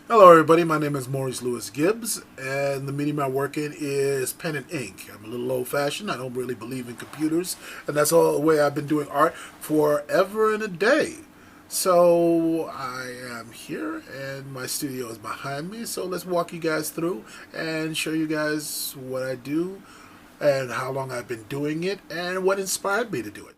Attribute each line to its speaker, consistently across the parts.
Speaker 1: Hello, everybody. My name is Maurice Gibbs, and the medium I work in is pen and ink. I'm a little old-fashioned. I don't really believe in computers, and that's all the way I've been doing art forever and a day. So I am here, and my studio is behind me. So let's walk you guys through and show you guys what I do, and how long I've been doing it, and what inspired me to do it.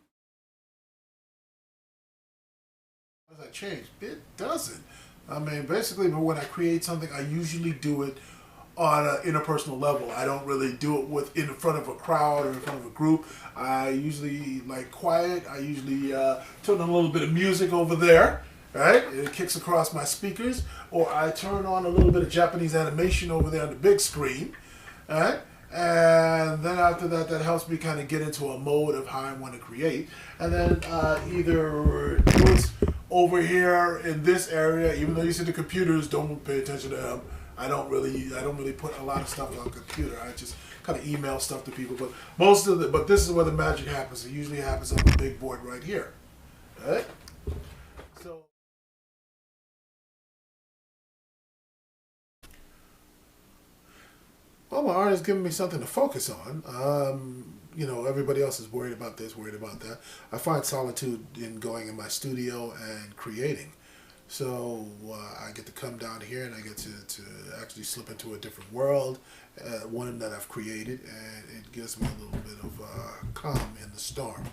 Speaker 1: Does that change? It doesn't. I mean, basically, but when I create something, I usually do it on an interpersonal level. I don't really do it with in front of a crowd or in front of a group. I usually like quiet. I usually turn on a little bit of music over there, right? It kicks across my speakers, or I turn on a little bit of Japanese animation over there on the big screen, right? And then after that, that helps me kind of get into a mode of how I want to create. And then either do it over here in this area, even though you see the computers, don't pay attention to them. I don't really put a lot of stuff on the computer. I just kind of email stuff to people. But this is where the magic happens. It usually happens on the big board right here, right? So. Well, my art is giving me something to focus on. Everybody else is worried about this, worried about that. I find solitude in going in my studio and creating. So I get to come down here and I get to actually slip into a different world, one that I've created, and it gives me a little bit of calm in the storm.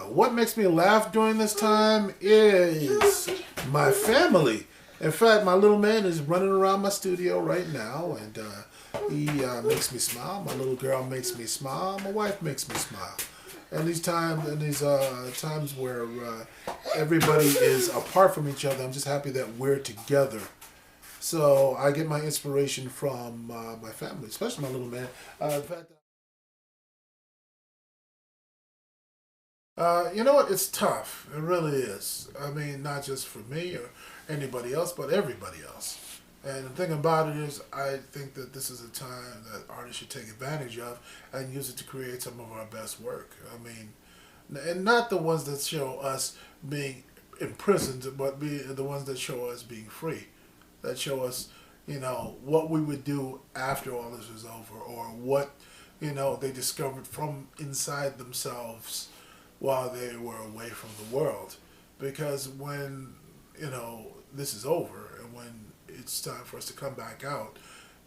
Speaker 1: What makes me laugh during this time is my family. In fact, my little man is running around my studio right now, and he makes me smile. My little girl makes me smile. My wife makes me smile. And these times where everybody is apart from each other, I'm just happy that we're together. So I get my inspiration from my family, especially my little man. In fact, you know what? It's tough. It really is. I mean, not just for me or anybody else, but everybody else. And the thing about it is, I think that this is a time that artists should take advantage of and use it to create some of our best work. I mean, and not the ones that show us being imprisoned, but be the ones that show us being free, that show us, what we would do after all this was over, or what, they discovered from inside themselves while they were away from the world. Because when, this is over and when it's time for us to come back out,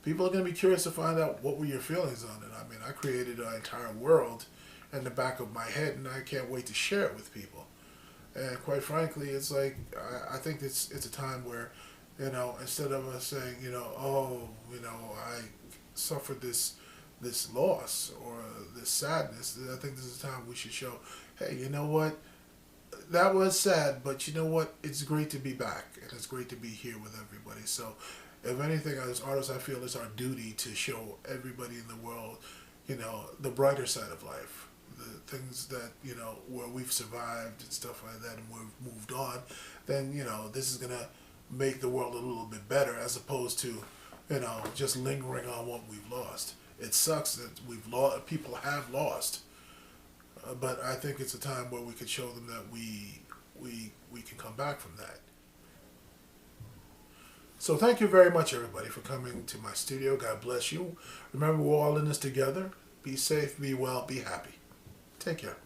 Speaker 1: people are going to be curious to find out what were your feelings on it. I mean, I created an entire world in the back of my head and I can't wait to share it with people. And quite frankly, it's like, I think it's a time where, instead of us saying, oh, I suffered this loss or this sadness, I think this is a time we should show, hey, you know what? That was sad, but you know what? It's great to be back, and it's great to be here with everybody. So, if anything, as artists, I feel it's our duty to show everybody in the world, the brighter side of life, the things that where we've survived and stuff like that, and we've moved on. Then this is gonna make the world a little bit better, as opposed to just lingering on what we've lost. It sucks that we've lost. People have lost, but I think it's a time where we could show them that we can come back from that. So thank you very much, everybody, for coming to my studio. God bless you. Remember, we're all in this together. Be safe, be well, be happy. Take care.